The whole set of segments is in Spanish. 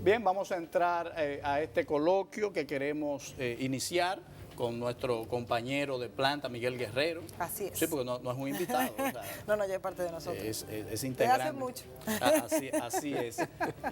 Bien, vamos a entrar a este coloquio que queremos iniciar con nuestro compañero de planta, Miguel Guerrero. Así es. Sí, porque no es un invitado. O sea, no, ya es parte de nosotros. Es integrante. Hace mucho. Así es.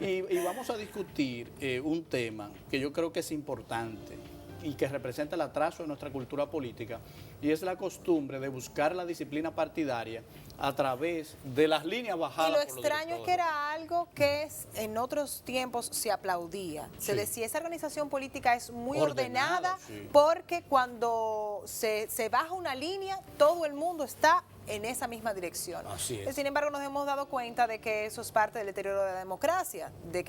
Y vamos a discutir un tema que yo creo que es importante y que representa el atraso de nuestra cultura política, y es la costumbre de buscar la disciplina partidaria a través de las líneas bajadas. Y lo extraño es que era algo que en otros tiempos se aplaudía. Se decía, esa organización política es muy ordenada sí, porque cuando se baja una línea, todo el mundo está en esa misma dirección. Así es. Sin embargo, nos hemos dado cuenta de que eso es parte del deterioro de la democracia, de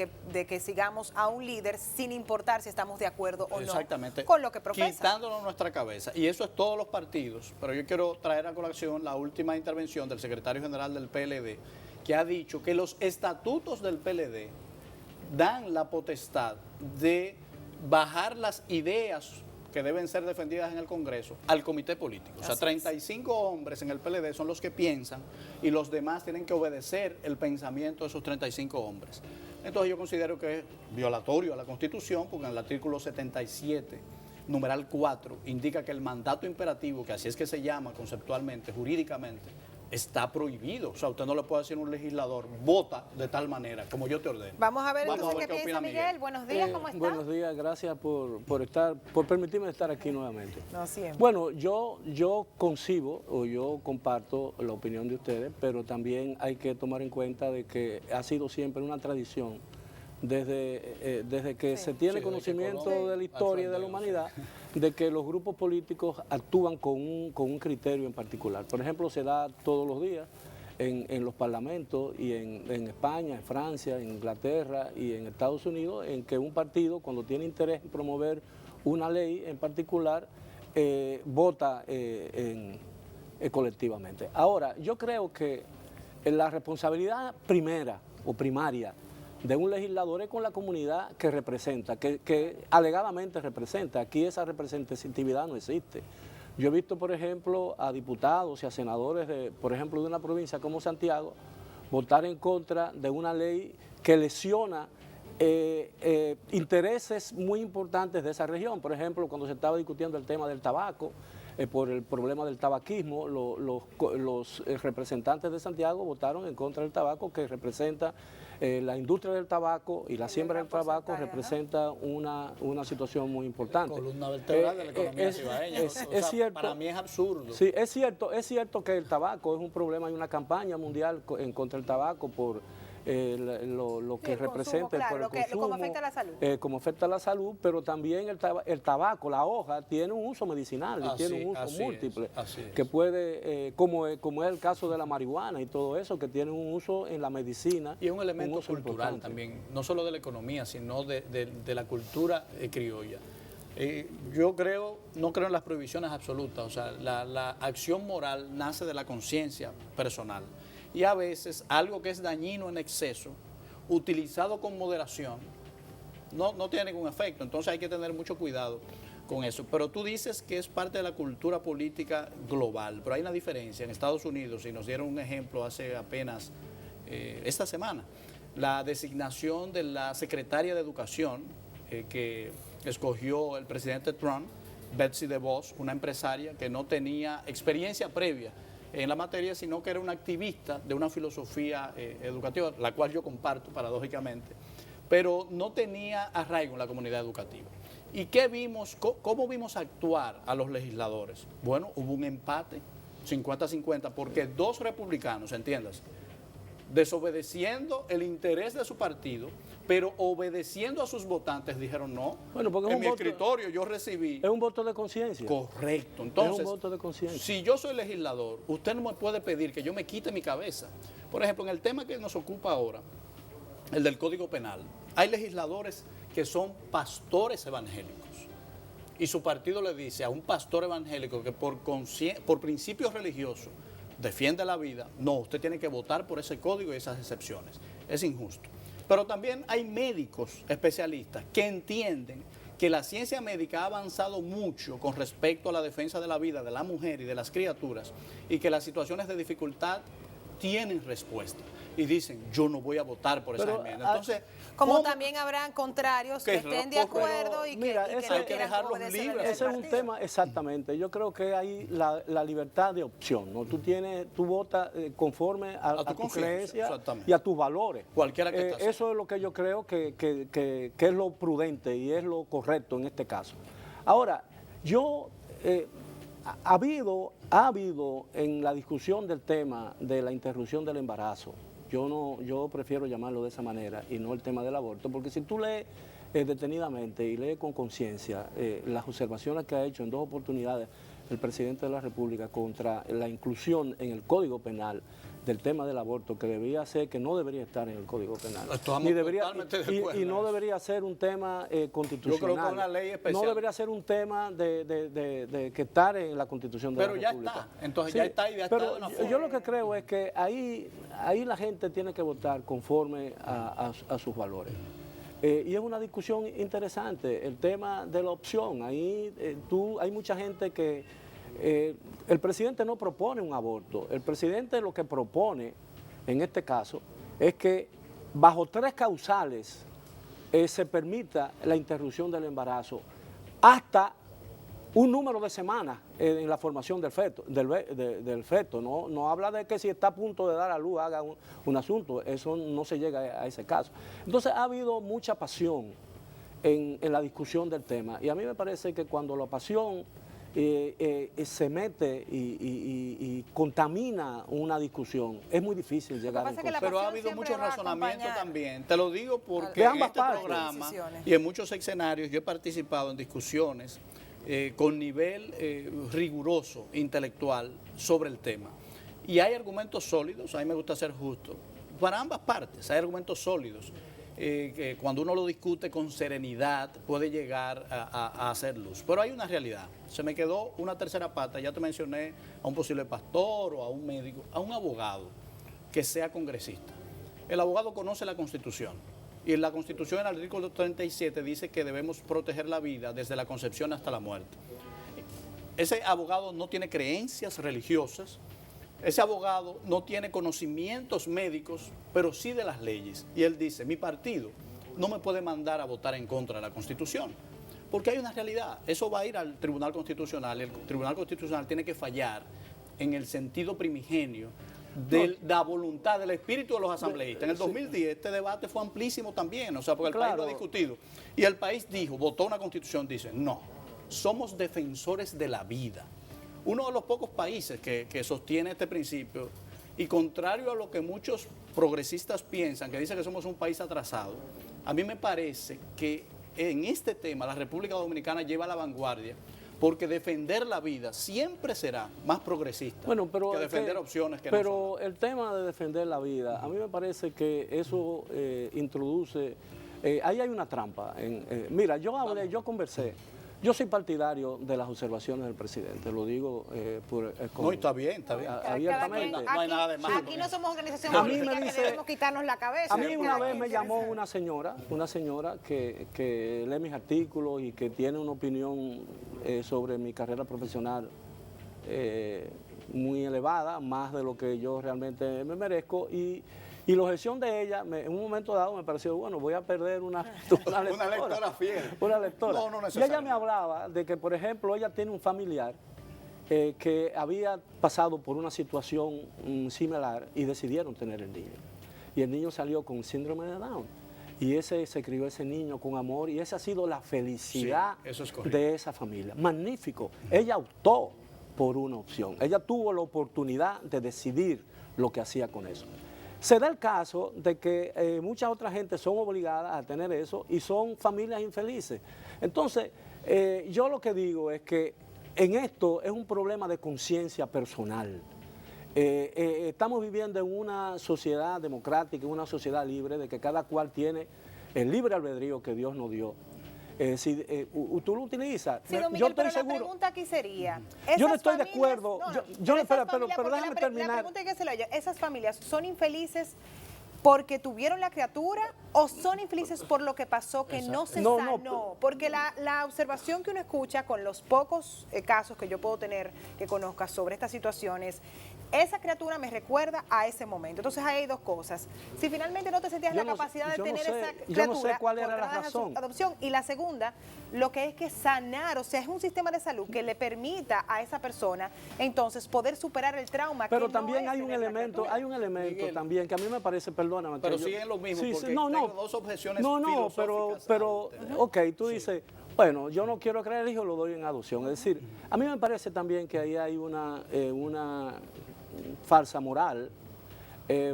que sigamos a un líder sin importar si estamos de acuerdo o no con lo que profesa. Quitándonos nuestra cabeza. Y eso es todos los partidos. Pero yo quiero traer a colación la última intervención del secretario general del PLD, que ha dicho que los estatutos del PLD dan la potestad de bajar las ideas que deben ser defendidas en el Congreso al comité político. O sea, 35 hombres en el PLD son los que piensan y los demás tienen que obedecer el pensamiento de esos 35 hombres. Entonces yo considero que es violatorio a la Constitución, porque en el artículo 77, numeral 4, indica que el mandato imperativo, que así es que se llama conceptualmente, jurídicamente, está prohibido. O sea, usted no le puede decir a un legislador, vota de tal manera, como yo te ordeno. Vamos a ver entonces qué piensa Miguel. Buenos días, ¿cómo está? Buenos días, gracias por permitirme estar aquí nuevamente. No, siempre. Bueno, yo concibo o yo comparto la opinión de ustedes, pero también hay que tomar en cuenta de que ha sido siempre una tradición desde que se tiene conocimiento de la historia y de la humanidad, de que los grupos políticos actúan con un criterio en particular. Por ejemplo, se da todos los días en los parlamentos y en España, en Francia, en Inglaterra y en Estados Unidos, en que un partido, cuando tiene interés en promover una ley en particular, vota colectivamente. Ahora, yo creo que la responsabilidad primera o primaria de un legislador es con la comunidad que representa, que alegadamente representa. Aquí esa representatividad no existe. Yo he visto, por ejemplo, a diputados y a senadores, por ejemplo, de una provincia como Santiago, votar en contra de una ley que lesiona intereses muy importantes de esa región. Por ejemplo, cuando se estaba discutiendo el tema del tabaco, por el problema del tabaquismo, los representantes de Santiago votaron en contra del tabaco, que representa la industria del tabaco y la siembra del tabaco, representa una situación muy importante. Columna vertebral de la economía cibaeña. Es cierto, para mí es absurdo. Sí, es cierto que el tabaco es un problema, hay una campaña mundial en contra del tabaco por lo que representa, claro, por el consumo, como afecta a la salud. Como afecta a la salud, pero también el tabaco, la hoja, tiene un uso medicinal, tiene un uso múltiple, que puede, como es el caso de la marihuana y todo eso, que tiene un uso en la medicina. Y es un elemento cultural también, no solo de la economía, sino de la cultura criolla. Yo no creo en las prohibiciones absolutas, o sea, la acción moral nace de la conciencia personal. Y a veces algo que es dañino en exceso, utilizado con moderación, no tiene ningún efecto. Entonces hay que tener mucho cuidado con eso. Pero tú dices que es parte de la cultura política global, pero hay una diferencia. En Estados Unidos, y nos dieron un ejemplo hace apenas esta semana, la designación de la secretaria de Educación que escogió el presidente Trump, Betsy DeVos, una empresaria que no tenía experiencia previa en la materia, sino que era una activista de una filosofía educativa, la cual yo comparto paradójicamente, pero no tenía arraigo en la comunidad educativa. ¿Y qué vimos? ¿Cómo vimos actuar a los legisladores? Bueno, hubo un empate, 50-50, porque dos republicanos, entiendas, desobedeciendo el interés de su partido, pero obedeciendo a sus votantes, dijeron no. Bueno, porque en mi escritorio yo recibí. Es un voto de conciencia. Correcto. Entonces, es un voto de conciencia. Si yo soy legislador, usted no me puede pedir que yo me quite mi cabeza. Por ejemplo, en el tema que nos ocupa ahora, el del Código Penal, hay legisladores que son pastores evangélicos. Y su partido le dice a un pastor evangélico que por principios religiosos defiende la vida, no, usted tiene que votar por ese código y esas excepciones. Es injusto. Pero también hay médicos especialistas que entienden que la ciencia médica ha avanzado mucho con respecto a la defensa de la vida de la mujer y de las criaturas, y que las situaciones de dificultad tienen respuesta. y dicen, yo no voy a votar por esa enmienda. Entonces, como también habrán contrarios que estén de acuerdo y que, mira, y que ese, no hay que quieran dejarlos obedecer libres. al ese es un partido. tema, exactamente. Yo creo que hay la libertad de opción, ¿no? Tú votas conforme a tu creencia exactamente. y a tus valores. Cualquiera que te eso es lo que yo creo que es lo prudente y es lo correcto en este caso. Ahora, ha habido en la discusión del tema de la interrupción del embarazo, yo prefiero llamarlo de esa manera y no el tema del aborto, porque si tú lees detenidamente y lees con conciencia las observaciones que ha hecho en 2 oportunidades el presidente de la República contra la inclusión en el Código Penal del tema del aborto, que debía ser, que no debería estar en el Código Penal. Y no debería ser un tema constitucional. Yo creo que es una ley especial. No debería ser un tema de que estar en la Constitución de la República. Pero ya está, entonces Sí, ya está y ya está de una forma. Yo lo que creo es que ahí la gente tiene que votar conforme a sus valores. Y es una discusión interesante, el tema de la opción. Ahí hay mucha gente que... el presidente no propone un aborto, el presidente lo que propone, en este caso, es que bajo 3 causales se permita la interrupción del embarazo hasta un número de semanas en la formación del feto. No habla de que si está a punto de dar a luz haga un asunto, eso no se llega a ese caso. Entonces ha habido mucha pasión en la discusión del tema y a mí me parece que cuando la pasión se mete y contamina una discusión, es muy difícil llegar a un consenso. Pero ha habido mucho razonamiento también. Te lo digo porque de en ambas este partes. programa y en muchos escenarios yo he participado en discusiones con nivel riguroso, intelectual, sobre el tema. Y hay argumentos sólidos, a mí me gusta ser justo, para ambas partes, hay argumentos sólidos. Que cuando uno lo discute con serenidad puede llegar a hacer luz. Pero hay una realidad. Se me quedó una tercera pata, ya te mencioné a un posible pastor o a un médico, a un abogado que sea congresista. El abogado conoce la Constitución y en la Constitución, en el artículo 37, dice que debemos proteger la vida desde la concepción hasta la muerte. Ese abogado no tiene creencias religiosas. Ese abogado no tiene conocimientos médicos, pero sí de las leyes. Y él dice, mi partido no me puede mandar a votar en contra de la Constitución, porque hay una realidad. Eso va a ir al Tribunal Constitucional. El Tribunal Constitucional tiene que fallar en el sentido primigenio de la voluntad, del espíritu de los asambleístas. En el 2010 este debate fue amplísimo también, o sea, porque el país lo ha discutido. Y el país votó una Constitución, dice, no, somos defensores de la vida. Uno de los pocos países que sostiene este principio y contrario a lo que muchos progresistas piensan, que dicen que somos un país atrasado, a mí me parece que en este tema la República Dominicana lleva la vanguardia porque defender la vida siempre será más progresista que defender opciones que no son. Pero el tema de defender la vida, a mí me parece que eso introduce, ahí hay una trampa. Mira, yo conversé. Yo soy partidario de las observaciones del presidente, lo digo no, está bien, abiertamente. No hay nada de malo. Aquí no somos organización política que debemos quitarnos la cabeza. A mí una vez me llamó una señora que lee mis artículos y que tiene una opinión sobre mi carrera profesional muy elevada, más de lo que yo realmente me merezco, y la objeción de ella, en un momento dado me pareció, bueno, voy a perder una lectora. Una lectora fiel. Una lectora. No y ella me hablaba de que, por ejemplo, ella tiene un familiar que había pasado por una situación similar y decidieron tener el niño. Y el niño salió con síndrome de Down. Y se crió ese niño con amor y esa ha sido la felicidad de esa familia. Magnífico. Ella optó por una opción. Ella tuvo la oportunidad de decidir lo que hacía con eso. Se da el caso de que muchas otras gente son obligadas a tener eso y son familias infelices. Entonces, yo lo que digo es que en esto es un problema de conciencia personal. Estamos viviendo en una sociedad democrática, en una sociedad libre, de que cada cual tiene el libre albedrío que Dios nos dio. Si tú lo utilizas, sí, Miguel, yo estoy pero seguro. La pregunta aquí sería, yo no estoy de acuerdo. Pero déjame terminar. La pregunta hay que hacerla yo. ¿Esas familias son infelices porque tuvieron la criatura o son infelices por lo que pasó que no se sanó? Porque la observación que uno escucha con los pocos casos que yo puedo tener que conozca sobre estas situaciones, esa criatura me recuerda a ese momento. Entonces ahí hay dos cosas. Si finalmente no te sentías la capacidad de tener esa criatura, yo no sé cuál era la razón. Adopción. Y la segunda, lo que es que sanar, o sea, es un sistema de salud que le permita a esa persona entonces poder superar el trauma. Pero que también no hay un elemento Miguel, también que a mí me parece, perdóname. Pero sí es lo mismo, porque tengo dos objeciones filosóficas. pero ok, tú dices, bueno, yo no quiero crear hijo, lo doy en adopción. Es decir, a mí me parece también que ahí hay una falsa moral,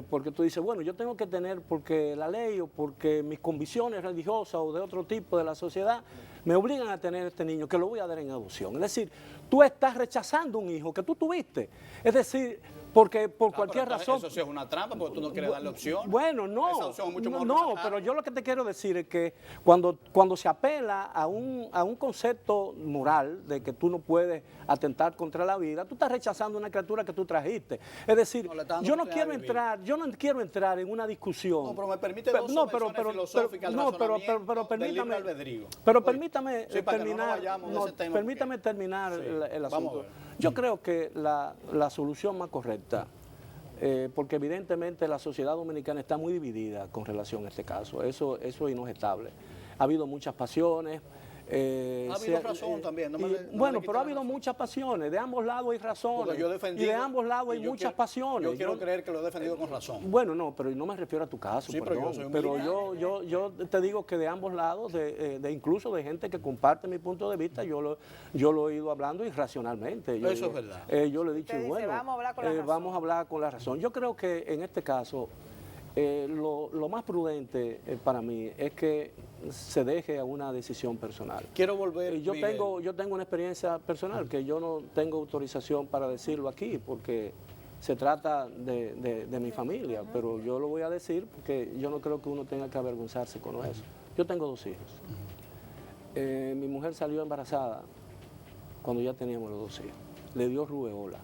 porque tú dices, bueno, yo tengo que tener, porque la ley o porque mis convicciones religiosas o de otro tipo de la sociedad me obligan a tener este niño, que lo voy a dar en adopción. Es decir, tú estás rechazando un hijo que tú tuviste. Es decir, porque por cualquier razón... Eso sí es una trampa, porque tú no quieres darle opción. Bueno, no, esa opción es mucho mejor no, pero yo lo que te quiero decir es que cuando se apela a un concepto moral de que tú no puedes atentar contra la vida, tú estás rechazando una criatura que tú trajiste. Es decir, yo no quiero entrar en una discusión. No, pero me permite dos objeciones filosóficas al razonamiento del libre albedrío. Pero permítame sí, permítame terminar el asunto. Yo creo que la solución más correcta, porque evidentemente la sociedad dominicana está muy dividida con relación a este caso, eso es inobjetable. Ha habido muchas pasiones. Ha habido razón también. Bueno, pero ha habido muchas pasiones, de ambos lados hay razones, y de ambos lados hay muchas pasiones. Yo quiero creer que lo he defendido con razón. Bueno, no, pero no me refiero a tu caso, sí, perdón, pero yo te digo que de ambos lados, incluso de gente que comparte mi punto de vista, yo lo he ido hablando irracionalmente. Eso es verdad. Yo le he dicho, bueno, vamos a hablar con la razón. Yo creo que en este caso, lo más prudente para mí es que se deje a una decisión personal. Quiero volver, yo tengo una experiencia personal que yo no tengo autorización para decirlo aquí porque se trata de mi familia, pero yo lo voy a decir porque yo no creo que uno tenga que avergonzarse con eso. Yo tengo 2 hijos. Mi mujer salió embarazada cuando ya teníamos los 2 hijos. Le dio rubeola.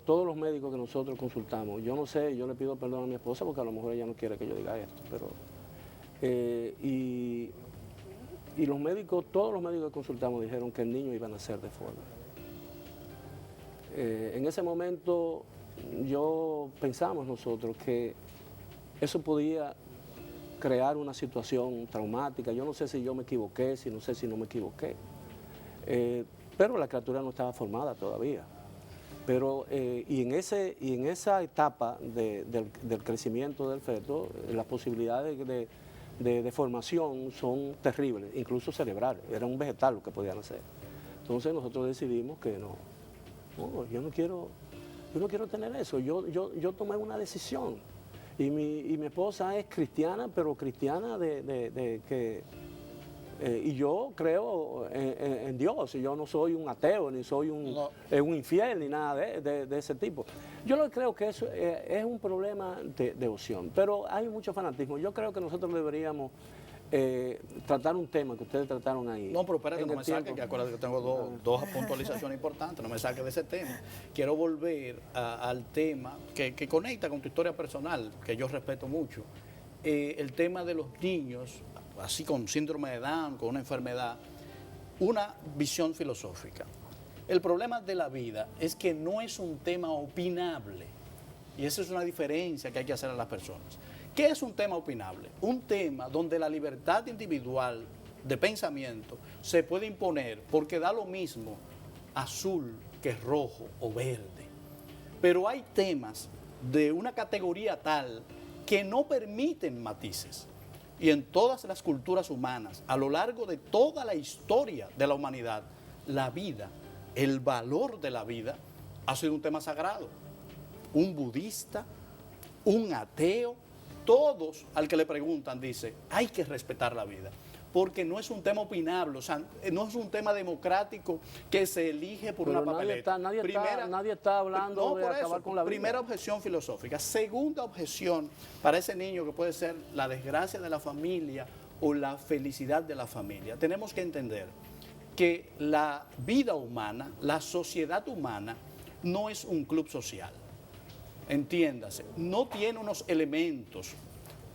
Todos los médicos que nosotros consultamos, yo no sé, yo le pido perdón a mi esposa porque a lo mejor ella no quiere que yo diga esto, pero y los médicos, todos los médicos que consultamos dijeron que el niño iba a nacer deforme. En ese momento pensamos nosotros que eso podía crear una situación traumática. Yo no sé si yo me equivoqué, no sé si no me equivoqué, pero la criatura no estaba formada todavía. Pero y en esa etapa del crecimiento del feto, las posibilidades de formación son terribles, incluso cerebrales. Era un vegetal lo que podían hacer. Entonces nosotros decidimos que no, yo no quiero tener eso. Yo tomé una decisión. Y mi esposa es cristiana, pero cristiana y yo creo en Dios, y yo no soy un ateo, ni soy un infiel, ni nada de ese tipo. Yo lo que creo que eso es un problema de opción, pero hay mucho fanatismo. Yo creo que nosotros deberíamos tratar un tema que ustedes trataron ahí. No, pero espérate, no me saques, que acuérdate que tengo dos puntualizaciones importantes, no me saques de ese tema. Quiero volver al tema que conecta con tu historia personal, que yo respeto mucho. El tema de los niños, así con síndrome de Down, con una enfermedad, una visión filosófica. El problema de la vida es que no es un tema opinable, y esa es una diferencia que hay que hacer a las personas. ¿Qué es un tema opinable? Un tema donde la libertad individual de pensamiento se puede imponer porque da lo mismo azul que rojo o verde. Pero hay temas de una categoría tal que no permiten matices. Y en todas las culturas humanas, a lo largo de toda la historia de la humanidad, la vida, el valor de la vida, ha sido un tema sagrado. Un budista, un ateo, todos al que le preguntan dice, hay que respetar la vida, porque no es un tema opinable, o sea, no es un tema democrático que se elige por una papeleta. Nadie está hablando de acabar con la vida. Primera objeción filosófica. Segunda objeción para ese niño que puede ser la desgracia de la familia o la felicidad de la familia. Tenemos que entender que la vida humana, la sociedad humana, no es un club social. Entiéndase, no tiene unos elementos,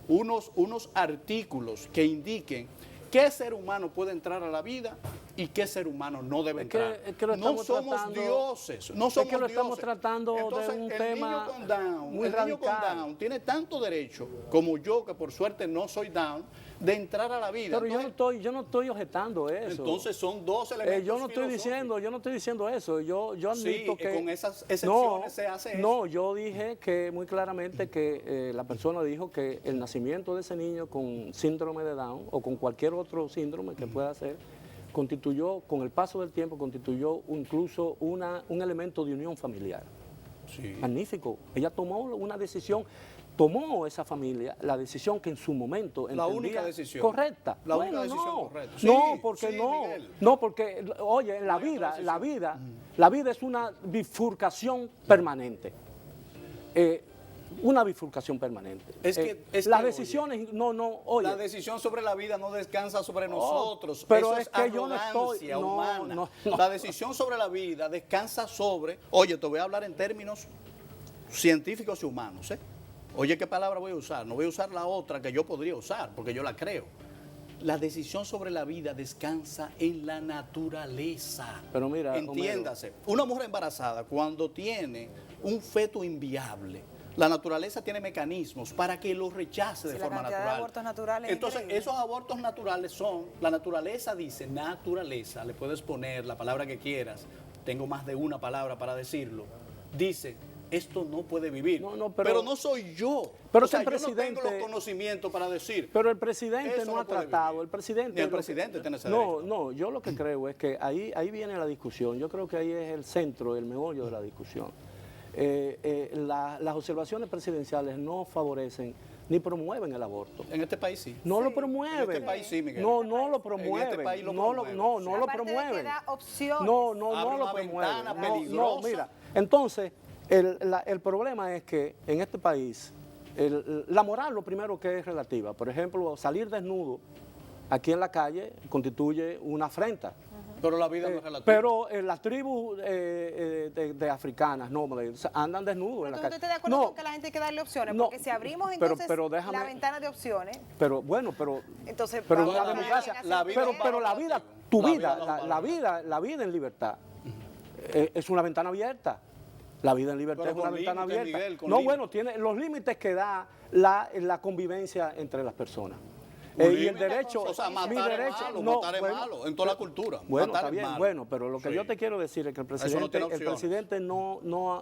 unos artículos que indiquen qué ser humano puede entrar a la vida y qué ser humano no debe entrar. lo no estamos somos tratando, dioses, no somos es que lo estamos dioses. tratando Entonces, de un el tema niño con Down, muy el niño con radical. Down tiene tanto derecho como yo, que por suerte no soy Down, de entrar a la vida. Pero Entonces, yo no estoy objetando eso. entonces son dos elementos yo no estoy filosóficos. diciendo eso. Yo admito que con esas excepciones se hace eso. No, yo dije que muy claramente que la persona dijo que el nacimiento de ese niño con síndrome de Down o con cualquier otro síndrome que pueda ser constituyó, con el paso del tiempo, constituyó incluso un elemento de unión familiar. Sí. Magnífico. Ella tomó una decisión. Tomó esa familia la decisión que en su momento La entendía única decisión. correcta. La única decisión correcta. Sí, no, porque sí, no. Miguel. No, porque, oye, en la hay otra vida, decisión. la vida es una bifurcación permanente. Una bifurcación permanente. Es las que, decisiones, oye. La decisión sobre la vida no descansa sobre nosotros. pero Eso es que yo no arrogancia estoy- no, humana. no. La decisión sobre la vida descansa sobre... Oye, te voy a hablar en términos científicos y humanos, ¿eh? Oye, ¿qué palabra voy a usar? No voy a usar la otra que yo podría usar, porque yo la creo. La decisión sobre la vida descansa en la naturaleza. Pero mira, entiéndase, una mujer embarazada cuando tiene un feto inviable, la naturaleza tiene mecanismos para que lo rechace de Sí, forma la cantidad natural. de abortos naturales es Entonces, increíble. esos abortos naturales son, la naturaleza dice, naturaleza, le puedes poner la palabra que quieras, tengo más de una palabra para decirlo, dice, esto no puede vivir. No, pero no soy yo. Pero o sea, que el yo no tengo presidente- los conocimientos para decir. Pero el presidente Eso no ha no puede tratado, vivir. el presidente... Ni el lo que- presidente tiene ese No, derecho. no, yo lo que creo es que ahí viene la discusión, yo creo que ahí es el centro, el meollo de la discusión. Las observaciones presidenciales no favorecen ni promueven el aborto. En este país sí. No lo Sí. promueven. En este país sí, Miguel. No lo En promueven. este país lo no promueven. lo Aparte de que promueven. da opciones. No Abre lo una promueven. ventana No, peligrosa. mira. Entonces, el problema es que en este país, la moral lo primero que es relativa. Por ejemplo, salir desnudo aquí en la calle constituye una afrenta. Pero la vida no es relativa. Pero las tribus de africanas nómades andan desnudos en la Entonces, calle. ¿usted está de acuerdo con que a la gente hay que darle opciones? no, Porque si abrimos pero entonces déjame- la ventana de opciones, Pero entonces una vamos a democracia, hacer la vida opciones. pero la vida, tu La vida, vida no vale la vida en libertad es una ventana abierta. La vida en libertad Pero es una con ventana límites, abierta. Miguel, con No, límites. bueno, tiene los límites que da la convivencia entre las personas. Un Y el límite, derecho, o sea, mi matar es derecho, malo, no, matar es bueno, malo, en toda la cultura. Bueno, matar está es bien, malo. bueno, pero lo que Sí. yo te quiero decir es que el Eso no presidente, tiene opciones.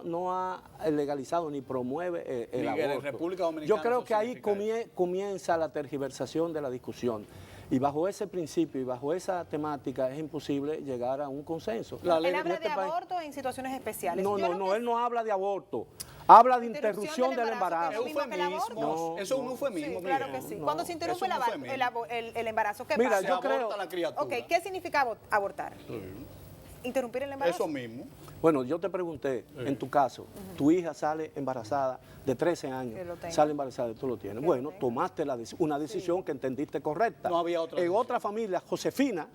no ha legalizado ni promueve el Miguel, en aborto. República Dominicana Yo creo eso que ahí significa comienza la tergiversación de la discusión. Y bajo ese principio y bajo esa temática es imposible llegar a un consenso. La ley Él de habla este de país- aborto en situaciones especiales. No, Yo no, lo no, que- él no habla de aborto. Habla de Interrupción interrupción del del embarazo, embarazo. que es lo mismo que el aborto. Eufemismos. Eso es un No. eufemismo, Sí, claro Miguel. que sí. no, Cuando se interrumpe eso es un eufemismo. el embarazo, ¿qué Mira, pasa? Se yo aborta creo- la criatura. Ok, ¿qué significa abortar? Interrumpir el embarazo. Eso mismo. Bueno, yo te pregunté, en tu caso, tu hija sale embarazada de 13 años, Que lo tengo. sale embarazada y tú lo tienes. Que Bueno, lo tengo. tomaste una decisión que entendiste correcta. No había otra En decisión. otra familia, Josefina,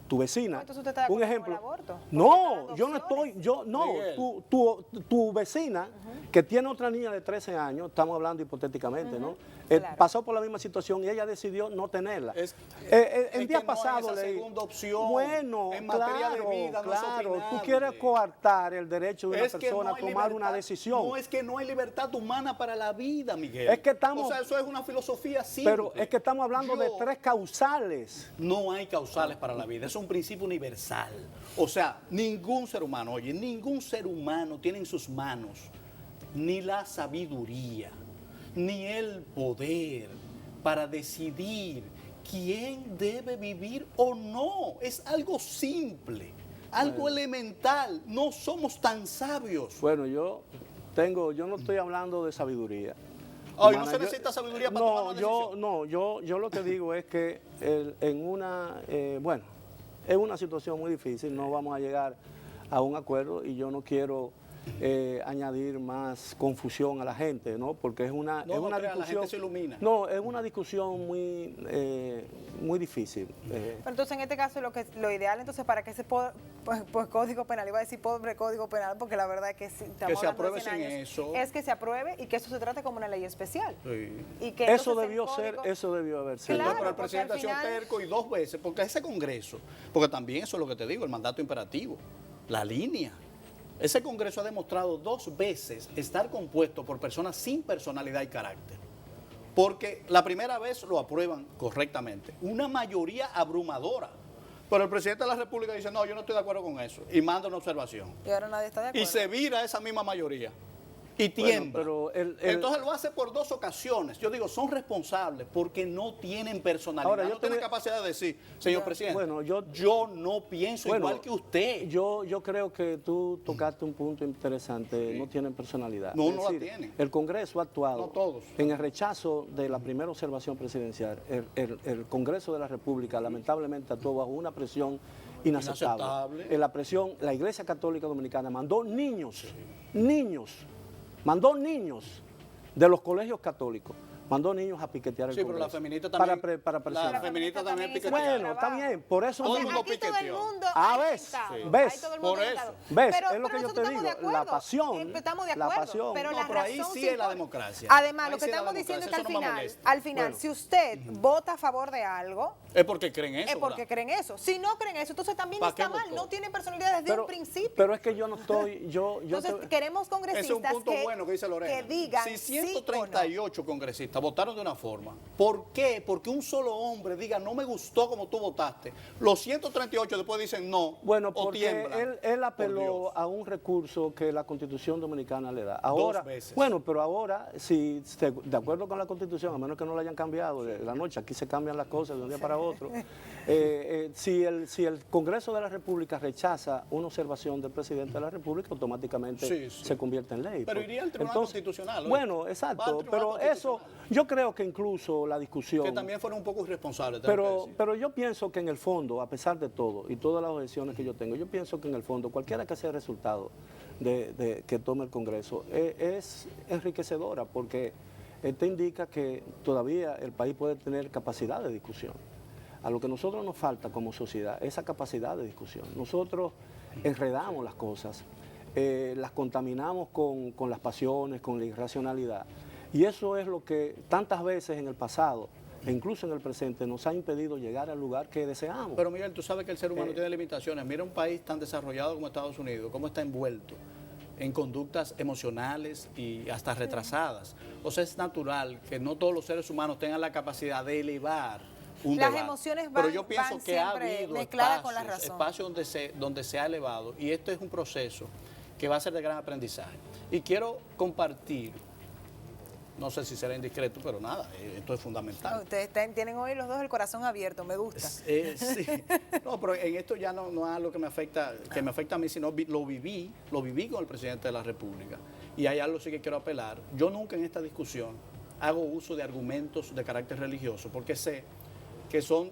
tu vecina, Entonces usted está de un acuerdo con ejemplo. el aborto, porque está No, dando yo no opciones. Miguel. tu vecina, que tiene otra niña de 13 años, estamos hablando hipotéticamente, ¿no? Claro. Pasó por la misma situación y ella decidió no tenerla. Es el que día no pasado hay esa leí. segunda opción. Bueno, En materia de claro, vida no es claro. Tú opinable. quieres coartar el derecho de una Es que persona no a hay tomar libertad, una decisión. No, es que no hay libertad humana para la vida, Miguel. Es que estamos- O sea, eso es una filosofía simple. Pero es que estamos hablando de 3 causales. No hay causales para la vida, es un principio universal. O sea, ningún ser humano, oye, ningún ser humano tiene en sus manos ni la sabiduría, ni el poder para decidir quién debe vivir o no. Es algo simple, algo elemental. No somos tan sabios. Bueno, yo no estoy hablando de sabiduría. Ay, no Humana, se necesita sabiduría para tomar una decisión. yo lo que digo es que en una situación muy difícil no vamos a llegar a un acuerdo y yo no quiero añadir más confusión a la gente, ¿no? Porque es una, No, es una la discusión. gente se ilumina. No, es una discusión muy, muy difícil. Pero entonces, en este caso, lo ideal, entonces, para que ese pues, código penal, iba a decir pobre código penal, porque la verdad es que si estamos se hablando de apruebe 100 sin años, eso. es que se apruebe y que eso se trate como una ley especial. Sí. Y que Eso entonces el debió código- ser, eso debió haber sido. Claro, Pero el porque presidente ha al sido final- terco y 2 veces, porque ese Congreso, porque también eso es lo que te digo, el mandato imperativo, la línea. Ese Congreso ha demostrado 2 veces estar compuesto por personas sin personalidad y carácter. Porque la primera vez lo aprueban correctamente, una mayoría abrumadora. Pero el presidente de la República dice, no, yo no estoy de acuerdo con eso, y manda una observación. Y ahora nadie está de acuerdo. Y se vira esa misma mayoría. Y tiembla. pero Entonces lo hace por 2 ocasiones. Yo digo, son responsables porque no tienen personalidad, Ahora, yo no tienen te- capacidad de decir, señor presidente, Bueno, yo no pienso Bueno, igual que usted. Yo creo que tú tocaste un punto interesante, no tienen personalidad. No, Es no la decir, tienen. El Congreso ha actuado No todos. en el rechazo de la primera observación presidencial. El Congreso de la República lamentablemente actuó bajo una presión inaceptable. Inaceptable. En la presión, la Iglesia Católica Dominicana mandó niños de los colegios católicos. Mandó niños a piquetear el Sí, pero Congreso. la feminista también. Para presionar. La feminista también hizo piquetea. Bueno, está bien, por eso Todo el mismo. mundo Aquí todo el piqueteó. mundo Ah, ha ¿ves? intentado, Sí. ahí ¿Ves? todo el mundo Por ha eso. intentado. ¿Ves? Pero- Es lo pero que yo te nosotros estamos digo, de la acuerdo. pasión, Estamos de la acuerdo, pasión. pero No, la pero ahí razón sí se es la impone. democracia. Además, Ahí lo que sí es la estamos diciendo es que democracia, eso no me al molesta. final, Bueno. si usted vota a favor de algo, Es porque creen eso. es porque ¿verdad? creen eso. Si no creen eso, entonces también ¿Para qué está mal. votó? No tiene personalidad desde un principio. Pero es que yo no estoy, Entonces, queremos Ese es un congresistas punto bueno que dice Lorena. que digan si sí o no. 138 congresistas votaron de una forma, ¿por qué? Porque un solo hombre diga, no me gustó como tú votaste. Los 138 después dicen no, Bueno, o porque tiemblan. él Por apeló Dios. a un recurso que la Constitución Dominicana le da. Ahora, 2 veces. bueno, pero ahora, si de acuerdo con la Constitución, a menos que no la hayan cambiado de la noche, aquí se cambian las cosas de un día para otro. Si el Congreso de la República rechaza una observación del presidente de la República, automáticamente Sí, sí. se convierte en ley. Pero iría al Tribunal Constitucional, ¿oye? Bueno, Va al exacto, Tribunal pero eso, Constitucional. yo creo que incluso la discusión... Que también fueron un poco irresponsables. tengo que Pero, decir. pero yo pienso que en el fondo, a pesar de todo y todas las objeciones que yo tengo, yo pienso que en el fondo, cualquiera que sea el resultado que tome el Congreso, es enriquecedora porque te indica que todavía el país puede tener capacidad de discusión. A lo que nosotros nos falta como sociedad, esa capacidad de discusión. Nosotros enredamos las cosas, las contaminamos con las pasiones, con la irracionalidad. Y eso es lo que tantas veces en el pasado e incluso en el presente nos ha impedido llegar al lugar que deseamos. Pero Miguel, tú sabes que el ser humano tiene limitaciones. Mira un país tan desarrollado como Estados Unidos, cómo está envuelto en conductas emocionales y hasta retrasadas. O sea, es natural que no todos los seres humanos tengan la capacidad de elevar un Las debate. emociones Pero van- yo pienso van que ha siempre habido mezcladas con la razón. espacios donde se ha elevado, y esto es un proceso que va a ser de gran aprendizaje. Y quiero compartir, no sé si será indiscreto, pero nada, esto es fundamental. Ustedes tienen hoy los dos el corazón abierto, me gusta. Sí. No, pero en esto ya no es algo que me afecta a mí, sino lo viví con el presidente de la República. Y hay algo sí que quiero apelar. Yo nunca en esta discusión hago uso de argumentos de carácter religioso, porque sé que son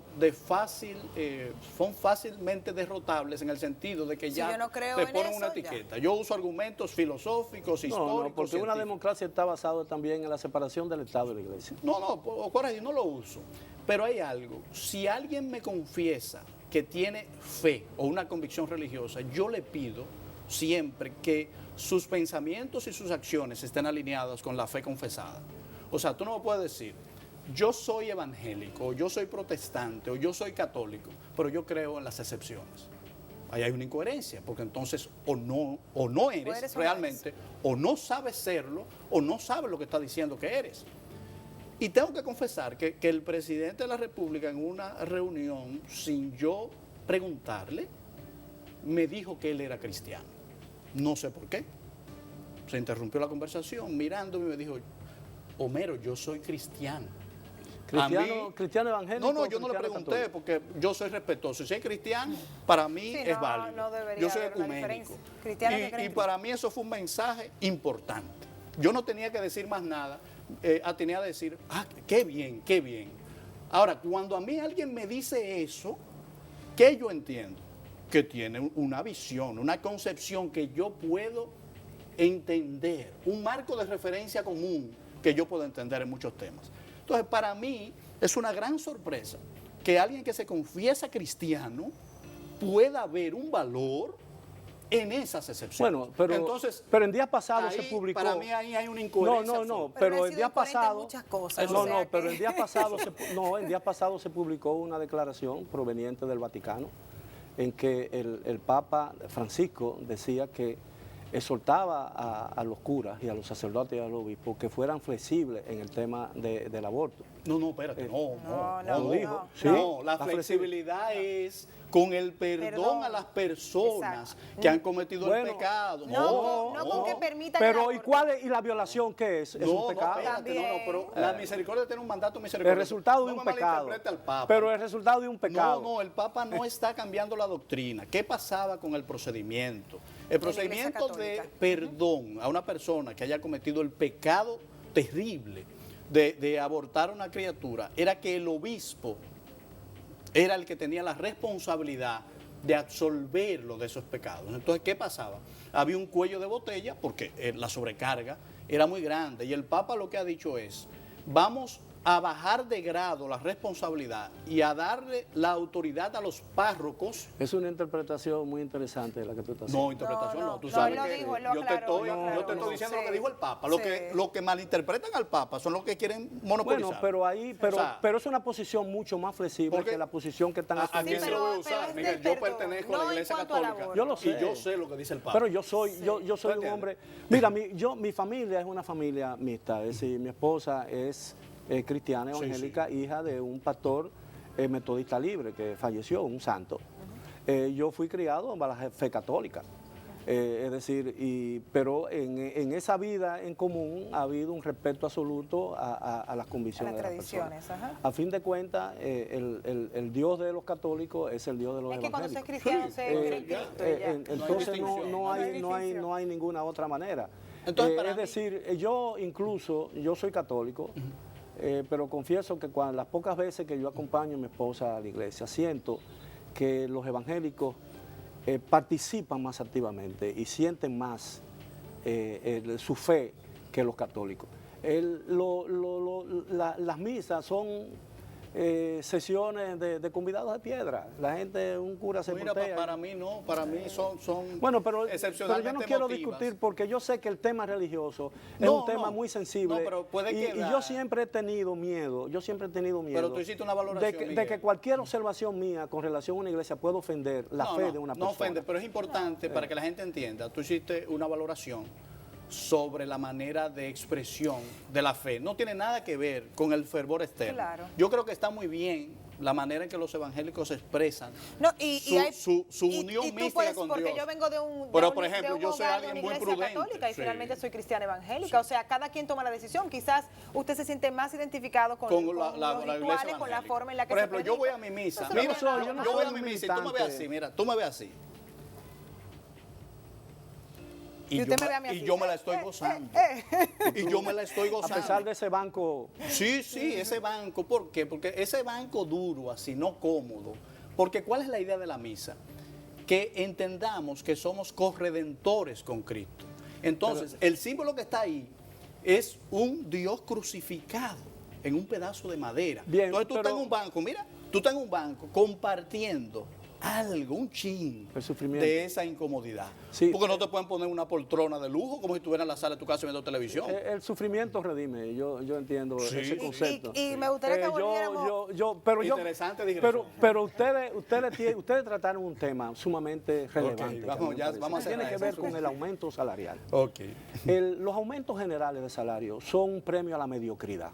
fácilmente derrotables en el sentido de que Si ya yo no creo te en ponen eso, una ya. etiqueta. Yo uso argumentos filosóficos, históricos, No, porque una científicos. democracia está basada también en la separación del Estado y la Iglesia. No, correcto, no lo uso. Pero hay algo. Si alguien me confiesa que tiene fe o una convicción religiosa, yo le pido siempre que sus pensamientos y sus acciones estén alineadas con la fe confesada. O sea, tú no me puedes decir, yo soy evangélico, o yo soy protestante, o yo soy católico, pero yo creo en las excepciones. Ahí hay una incoherencia, porque entonces o no eres o no realmente, o no sabes serlo, o no sabes lo que está diciendo que eres. Y tengo que confesar que el presidente de la República en una reunión, sin yo preguntarle, me dijo que él era cristiano. No sé por qué. Se interrumpió la conversación mirándome y me dijo, Homero, yo soy cristiano. Cristiano evangélico. No, yo no le pregunté porque yo soy respetuoso. Si es cristiano, para mí Sí, es no, válido. no debería Yo soy haber una ecuménico. diferencia. Cristianos que creen Y para mí eso fue un mensaje importante. Yo no tenía que decir más nada. Tenía que decir, qué bien, qué bien. Ahora, cuando a mí alguien me dice eso, ¿qué yo entiendo? Que tiene una visión, una concepción que yo puedo entender, un marco de referencia común que yo puedo entender en muchos temas. Entonces, para mí es una gran sorpresa que alguien que se confiesa cristiano pueda ver un valor en esas excepciones. Bueno, pero en días pasados se publicó. Para mí ahí hay una incoherencia. No, Pero pero en días pasados. pero en días pasados en días pasados se publicó una declaración proveniente del Vaticano en que el Papa Francisco decía que exhortaba a los curas y a los sacerdotes y a los obispos que fueran flexibles en el tema del aborto. No, espérate, lo dijo. Sí, no, la flexibilidad es con el perdón a las personas que han cometido el pecado. No con que permitan pero el ¿y cuál es? ¿Y la violación qué es? ¿Es un pecado? Pero la misericordia tiene un mandato misericordioso. El resultado de un pecado. Al Papa. Pero el resultado de un pecado. No, el Papa no está cambiando la doctrina. ¿Qué pasaba con el procedimiento? El procedimiento de perdón a una persona que haya cometido el pecado terrible de abortar a una criatura era que el obispo era el que tenía la responsabilidad de absolverlo de esos pecados. Entonces, ¿qué pasaba? Había un cuello de botella porque la sobrecarga era muy grande y el Papa lo que ha dicho es, vamos a bajar de grado la responsabilidad y a darle la autoridad a los párrocos. Es una interpretación muy interesante la que tú estás haciendo. No, interpretación no. Tú sabes que yo te estoy diciendo lo que dijo el Papa. Lo que malinterpretan al Papa son los que quieren monopolizar. Bueno, pero es una posición mucho más flexible que la posición que están haciendo. ¿A quién se lo voy a usar? Miguel, yo pertenezco a la Iglesia Católica. Yo lo sé. Y yo sé lo que dice el Papa. Pero yo soy un hombre. Mira, mi familia es una familia mixta. Es decir, mi esposa es cristiana evangélica, hija de un pastor metodista libre que falleció, un santo. Yo fui criado en la fe católica. Es decir, pero en esa vida en común ha habido un respeto absoluto a las convicciones de las personas. A fin de cuentas, el Dios de los católicos es el Dios de los evangélicos. Es que cuando se es cristiano, entonces no hay ninguna otra manera. Entonces, es decir, yo soy católico, pero confieso que las pocas veces que yo acompaño a mi esposa a la iglesia, siento que los evangélicos participan más activamente y sienten más su fe que los católicos. Las misas son sesiones de convidados de piedra. La gente, un cura se voltea. Para mí no, para mí son bueno, pero excepcionalmente yo no quiero emotivas. Discutir porque yo sé que el tema religioso es un tema muy sensible. Pero puede y yo siempre he tenido miedo, Pero tú hiciste una valoración, de que cualquier observación mía con relación a una iglesia puede ofender la fe de una persona. No ofende, pero es importante para que la gente entienda. Tú hiciste una valoración sobre la manera de expresión de la fe. No tiene nada que ver con el fervor externo. Claro. Yo creo que está muy bien la manera en que los evangélicos expresan su unión mística con porque Dios. yo vengo de un Pero, por ejemplo, yo soy hogar de alguien una muy iglesia prudente. católica y finalmente soy cristiana evangélica. O sea, cada quien toma la decisión. Quizás usted se siente más identificado con los rituales, con la forma en la que por ejemplo, se yo voy a mi misa. Mira, yo voy a mi misa y tú me ves así, mira, tú me ves así. Y yo me la estoy gozando. Y yo me la estoy gozando. A pesar de ese banco. Sí, ese banco. ¿Por qué? Porque ese banco duro, así, no cómodo. Porque ¿cuál es la idea de la misa? Que entendamos que somos corredentores con Cristo. Entonces, el símbolo que está ahí es un Dios crucificado en un pedazo de madera. Bien, entonces tú estás en un banco, mira, tú estás en un banco compartiendo algo, un chin de esa incomodidad. Sí, porque no te pueden poner una poltrona de lujo como si estuvieras en la sala de tu casa viendo televisión. El sufrimiento redime, yo entiendo ese concepto. Y me gustaría que volviéramos... Interesante digresión. Pero ustedes trataron un tema sumamente relevante. Vamos a tiene que ver con el aumento salarial. Okay. Los aumentos generales de salario son un premio a la mediocridad.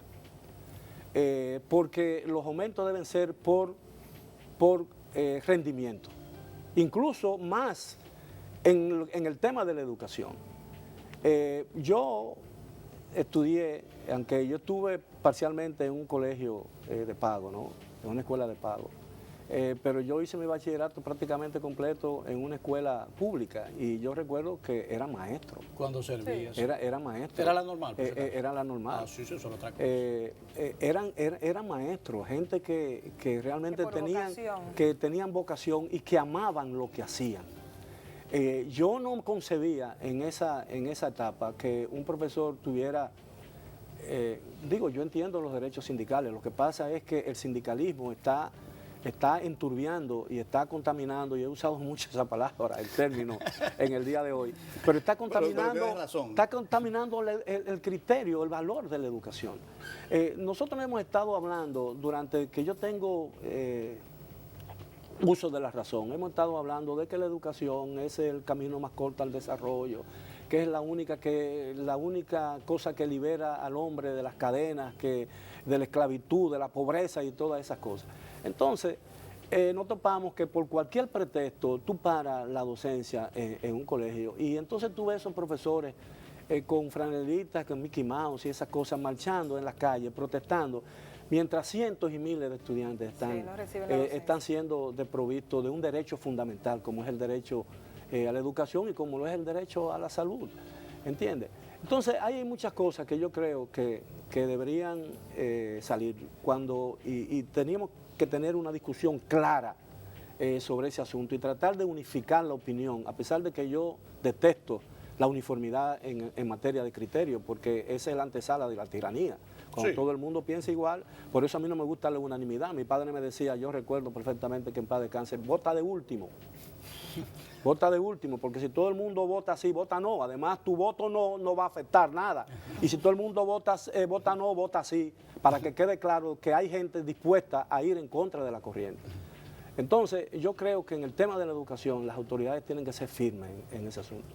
Porque los aumentos deben ser por rendimiento, incluso más en el tema de la educación. Yo estudié, aunque yo estuve parcialmente en un colegio de pago, ¿no? En una escuela de pago, pero yo hice mi bachillerato prácticamente completo en una escuela pública y yo recuerdo que era maestro. Cuando servías. Era maestro. ¿Era la normal? Era la normal. Ah, sí, eso es otra cosa. Eran maestros, gente que realmente tenían vocación y que amaban lo que hacían. yo no concebía en esa etapa que un profesor tuviera, yo entiendo los derechos sindicales, lo que pasa es que el sindicalismo está enturbiando y está contaminando, y he usado mucho esa palabra, el término, en el día de hoy, pero está contaminando el criterio, el valor de la educación. Nosotros hemos estado hablando, durante que yo tengo uso de la razón, hemos estado hablando de que la educación es el camino más corto al desarrollo, que es la única cosa que libera al hombre de las cadenas, de la esclavitud, de la pobreza y todas esas cosas. Entonces, nos topamos que por cualquier pretexto tú paras la docencia en un colegio, y entonces tú ves esos profesores con franelitas, con Mickey Mouse y esas cosas, marchando en las calles, protestando, mientras cientos y miles de estudiantes están siendo desprovistos de un derecho fundamental, como es el derecho a la educación y como lo es el derecho a la salud, ¿entiendes? Entonces, hay muchas cosas que yo creo que deberían salir y teníamos que tener una discusión clara sobre ese asunto y tratar de unificar la opinión, a pesar de que yo detesto la uniformidad en materia de criterio, porque esa es la antesala de la tiranía. Cuando todo el mundo piensa igual, por eso a mí no me gusta la unanimidad. Mi padre me decía, yo recuerdo perfectamente que en paz descanse, vota de último. Vota de último, porque si todo el mundo vota sí, vota no. Además, tu voto no va a afectar nada. Y si todo el mundo vota no, vota sí, para que quede claro que hay gente dispuesta a ir en contra de la corriente. Entonces, yo creo que en el tema de la educación, las autoridades tienen que ser firmes en ese asunto.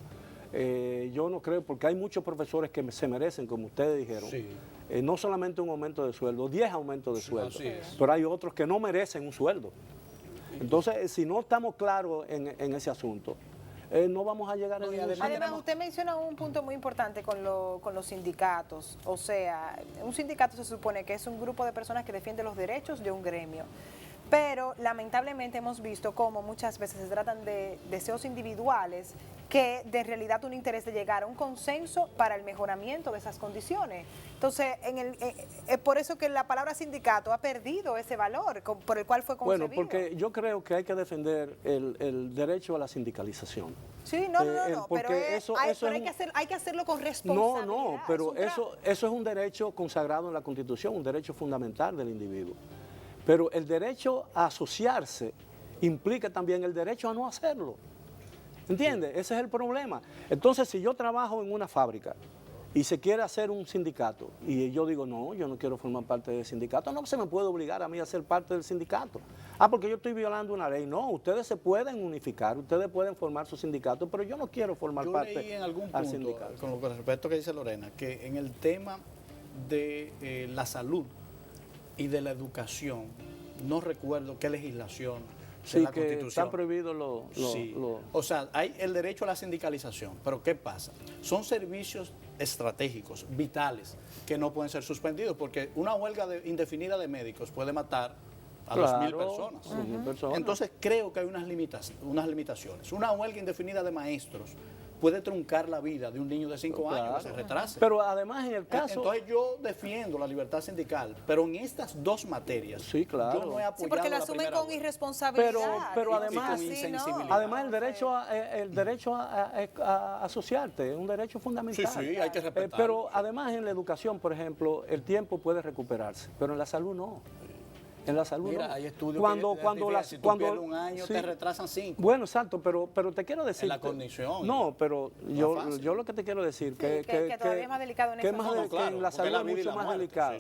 Yo no creo, porque hay muchos profesores que se merecen, como ustedes dijeron, no solamente un aumento de sueldo, 10 aumentos de sueldo, pero hay otros que no merecen un sueldo. Entonces, si no estamos claros en ese asunto, no vamos a llegar a ningún sitio. Además, usted menciona un punto muy importante con los sindicatos. O sea, un sindicato se supone que es un grupo de personas que defiende los derechos de un gremio. Pero lamentablemente hemos visto cómo muchas veces se tratan de deseos individuales que de realidad un interés de llegar a un consenso para el mejoramiento de esas condiciones. Entonces, es por eso que la palabra sindicato ha perdido ese valor por el cual fue concebido. Bueno, porque yo creo que hay que defender el derecho a la sindicalización. Sí, no, pero hay que hacerlo con responsabilidad. No, pero eso es un derecho consagrado en la Constitución, un derecho fundamental del individuo. Pero el derecho a asociarse implica también el derecho a no hacerlo. ¿Entiendes? Ese es el problema. Entonces, si yo trabajo en una fábrica y se quiere hacer un sindicato, y yo digo, no, yo no quiero formar parte del sindicato, no se me puede obligar a mí a ser parte del sindicato. Porque yo estoy violando una ley. No, ustedes se pueden unificar, ustedes pueden formar su sindicato, pero yo no quiero formar parte del sindicato. Yo leí en algún punto, con respecto a que dice Lorena, que en el tema de la salud y de la educación, no recuerdo qué legislación de la Constitución. Están prohibidos O sea, hay el derecho a la sindicalización, pero ¿qué pasa? Son servicios estratégicos, vitales, que no pueden ser suspendidos, porque una huelga indefinida de médicos puede matar a 2.000 personas. Entonces creo que hay unas limitaciones. Una huelga indefinida de maestros puede truncar la vida de un niño de 5 años que se retrase. Pero además en el caso... Entonces yo defiendo la libertad sindical, pero en estas dos materias yo no he apoyado porque la asumen con irresponsabilidad. Pero además, además el derecho a asociarte es un derecho fundamental. Sí, hay que respetarlo. Pero además en la educación, por ejemplo, el tiempo puede recuperarse, pero en la salud no. En la salud Mira, no. hay estudios si tú pierdes un año, te retrasan 5. Bueno, exacto, pero te quiero decir... En la condición. No, pero yo lo que te quiero decir... que todavía es más delicado en esa zona. Que en la salud es mucho más delicado.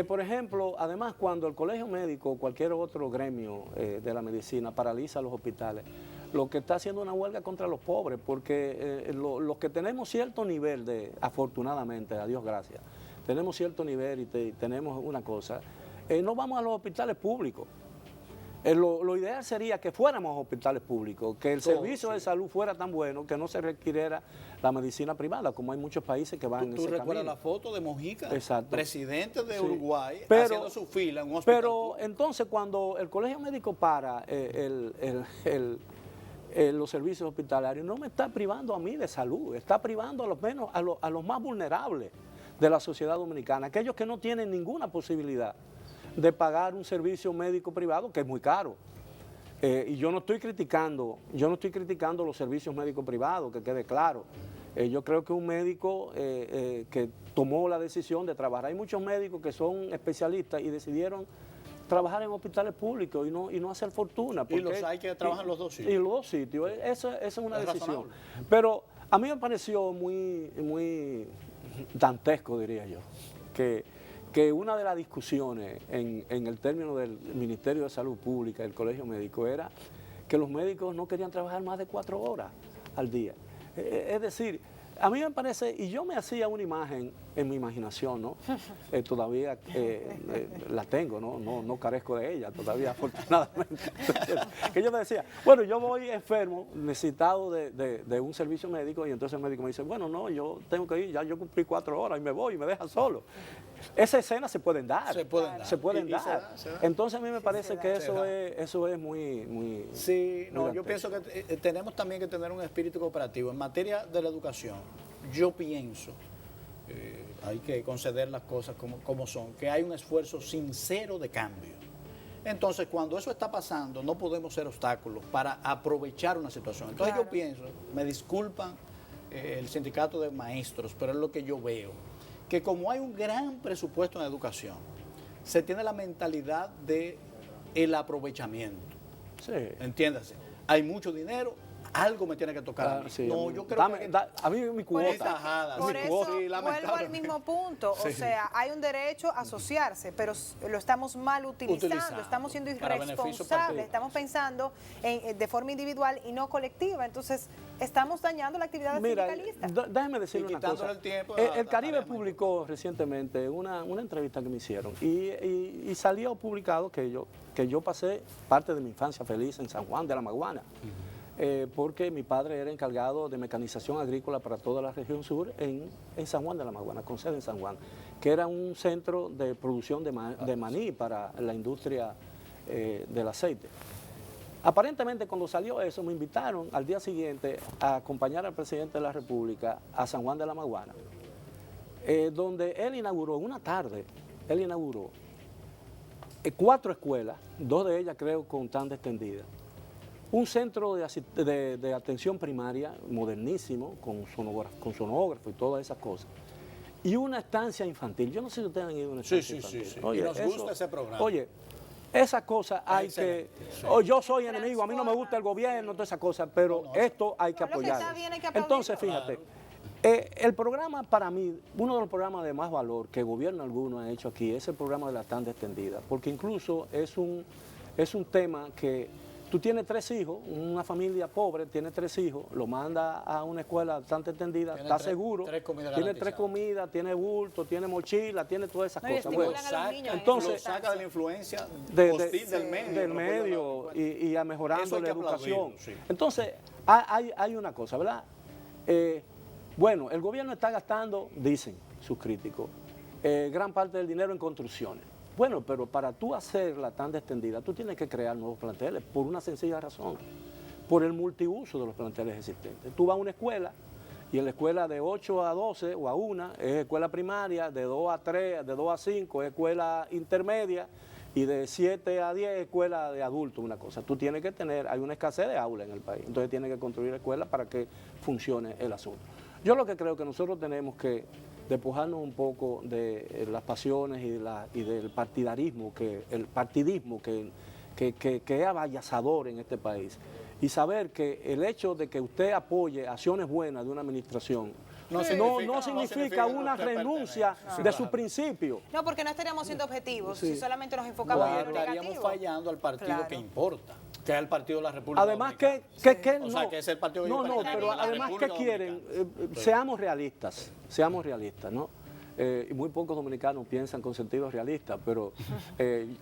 Por ejemplo, además, cuando el colegio médico o cualquier otro gremio de la medicina paraliza los hospitales, lo que está haciendo una huelga contra los pobres, porque los que tenemos cierto nivel afortunadamente, a Dios gracias, tenemos cierto nivel y tenemos una cosa... no vamos a los hospitales públicos. Lo ideal sería que fuéramos a hospitales públicos, que el servicio de salud fuera tan bueno que no se requiriera la medicina privada, como hay muchos países que van en ese camino. ¿Tú recuerdas la foto de Mojica? Exacto. Presidente de Uruguay, haciendo su fila en un hospital público. Entonces, cuando el colegio médico para los servicios hospitalarios, no me está privando a mí de salud, está privando a los menos a los más vulnerables de la sociedad dominicana, aquellos que no tienen ninguna posibilidad de pagar un servicio médico privado que es muy caro. Y yo no estoy criticando los servicios médicos privados, que quede claro. Yo creo que un médico que tomó la decisión de trabajar, hay muchos médicos que son especialistas y decidieron trabajar en hospitales públicos y no hacer fortuna. Y los hay que trabajan en los dos sitios. Y los dos sitios, esa es una decisión. Razonable. Pero a mí me pareció muy dantesco, diría yo, que una de las discusiones en el término del Ministerio de Salud Pública, el Colegio Médico, era que los médicos no querían trabajar más de 4 horas al día. Es decir, a mí me parece, y yo me hacía una imagen en mi imaginación, ¿no? Todavía la tengo, no carezco de ella todavía, afortunadamente. Que yo me decía, bueno, yo voy enfermo, necesitado de un servicio médico, y entonces el médico me dice, bueno, no, yo tengo que ir, ya yo cumplí 4 horas y me voy y me deja solo. Esas escenas se pueden dar. Se pueden dar. Se da. Entonces a mí me parece que eso es muy Sí, muy yo pienso que tenemos también que tener un espíritu cooperativo. En materia de la educación, yo pienso, hay que conceder las cosas como son, que hay un esfuerzo sincero de cambio. Entonces, cuando eso está pasando, no podemos ser obstáculos para aprovechar una situación. Entonces yo pienso, me disculpan el sindicato de maestros, pero es lo que yo veo, que como hay un gran presupuesto en educación, se tiene la mentalidad de el aprovechamiento. Sí. Entiéndase, hay mucho dinero, algo me tiene que tocar a mí. Sí, no, yo creo que a mí mi Por eso, cuota. por eso vuelvo al mismo punto. O sea, hay un derecho a asociarse, pero lo estamos mal utilizando, estamos siendo irresponsables, estamos pensando de forma individual y no colectiva. Entonces, estamos dañando la actividad sindicalista. Déjeme decirle una cosa. El Caribe publicó recientemente una entrevista que me hicieron y salió publicado que yo pasé parte de mi infancia feliz en San Juan de la Maguana. Porque mi padre era encargado de mecanización agrícola para toda la región sur en San Juan de la Maguana, con sede en San Juan, que era un centro de producción de maní para la industria del aceite. Aparentemente, cuando salió eso, me invitaron al día siguiente a acompañar al presidente de la República a San Juan de la Maguana, donde él inauguró, una tarde, 4 escuelas, 2 de ellas creo con tanda extendida. Un centro de atención primaria modernísimo, con sonógrafo y todas esas cosas. Y una estancia infantil. Yo no sé si ustedes han ido a una estancia infantil. Sí. Oye, y nos gusta ese programa. Oye, esas cosas hay que... Sí. Yo soy enemigo, a mí no me gusta el gobierno, todas esas cosas, pero esto hay que apoyarlo. Entonces, fíjate, el programa para mí, uno de los programas de más valor que el gobierno alguno ha hecho aquí es el programa de la tanda extendida, porque incluso es un tema que... Tú tienes 3 hijos, una familia pobre tiene 3 hijos, lo manda a una escuela bastante extendida, está seguro, tiene 3 comidas, tiene bulto, tiene mochila, tiene todas esas cosas. Bueno, entonces lo saca de la influencia hostil del medio. Y a mejorando la educación. Sí. Entonces, hay una cosa, ¿verdad? Bueno, el gobierno está gastando, dicen sus críticos, gran parte del dinero en construcciones. Bueno, pero para tú hacer la tanda extendida, tú tienes que crear nuevos planteles por una sencilla razón, por el multiuso de los planteles existentes. Tú vas a una escuela y en la escuela de 8 a 12 o a 1 es escuela primaria, de 2 a 3, de 2 a 5 es escuela intermedia y de 7 a 10 es escuela de adultos, una cosa. Tú tienes que tener, hay una escasez de aulas en el país, entonces tienes que construir escuelas para que funcione el asunto. Yo lo que creo que nosotros tenemos que despojarnos un poco de las pasiones y del partidismo que es avallazador en este país. Y saber que el hecho de que usted apoye acciones buenas de una administración no significa una renuncia de su principio. No, porque no estaríamos siendo objetivos si solamente nos enfocamos en lo negativo. Estaríamos fallando al partido que importa, que es el Partido de la República Además Dominicana. O sea, que es el partido pero además que quieren, seamos realistas, ¿no? Y muy pocos dominicanos piensan con sentido realista, pero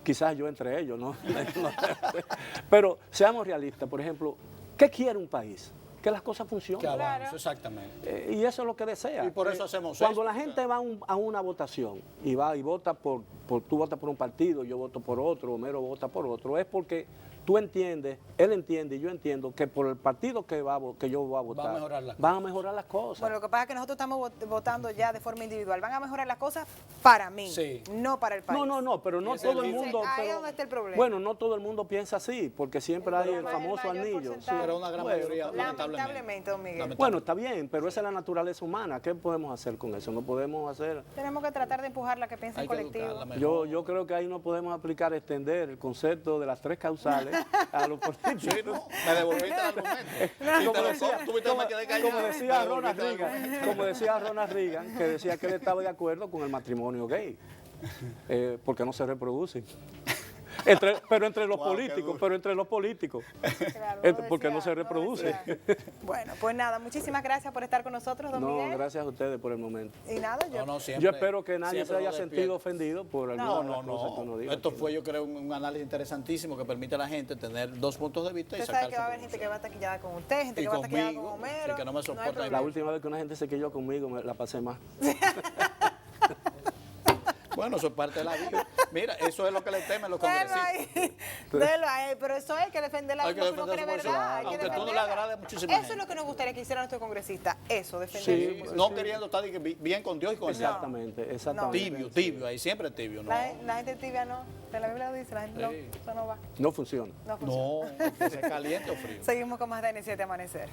quizás yo entre ellos, ¿no? Pero seamos realistas, por ejemplo, ¿qué quiere un país? que las cosas funcionen. Que avance, exactamente. Y eso es lo que desea. Y por eso hacemos Cuando esto, la gente va a una votación y va y vota tú votas por un partido, yo voto por otro, Homero vota por otro, es porque tú entiendes, él entiende y yo entiendo que por el partido que yo voy a votar van a mejorar las cosas. Bueno, lo que pasa es que nosotros estamos votando ya de forma individual. Van a mejorar las cosas para mí, no para el país. No, pero no todo el mundo. Ahí es donde está el problema. Bueno, no todo el mundo piensa así, porque siempre hay el famoso anillo. Sí. Pero una gran mayoría, lamentablemente, don Miguel. Bueno, está bien, pero esa es la naturaleza humana. ¿Qué podemos hacer con eso? No podemos hacer... Tenemos que tratar de empujar la que piensa en colectivo. Yo creo que ahí no podemos aplicar, extender el concepto de las 3 causales a los políticos. Sí, no, me devolviste el argumento. Como decía Ronald Reagan, que decía que él estaba de acuerdo con el matrimonio gay, porque no se reproducen. Pero entre los políticos, Claro, porque no se reproduce. Bueno, pues nada, muchísimas gracias por estar con nosotros, don Miguel. No, gracias a ustedes por el momento. Y nada, yo espero que nadie se haya sentido ofendido por alguna cosa que uno diga. Esto fue, yo creo, un análisis interesantísimo que permite a la gente tener 2 puntos de vista. Usted sabe que va a haber gente que va a estar taquillada con usted, gente que va a estar taquillada con Homero. Que no me soporta. La última vez que una gente se quilló conmigo, la pasé más. Bueno, eso es parte de la vida. Mira, eso es lo que le temen los congresistas. Déjalo ahí, pero eso hay que defender la verdad. Aunque tú no le agrade muchísimo. Eso es lo que nos gustaría que hicieran nuestros congresistas, eso, defender. Sí, no queriendo estar bien con Dios y con el diablo. Exactamente. Tibio, ahí siempre tibio. ¿No? La gente tibia no, la Biblia lo dice, la gente no, eso no va. No funciona. No, que se caliente o frío. Seguimos con más de N7 Amanecer.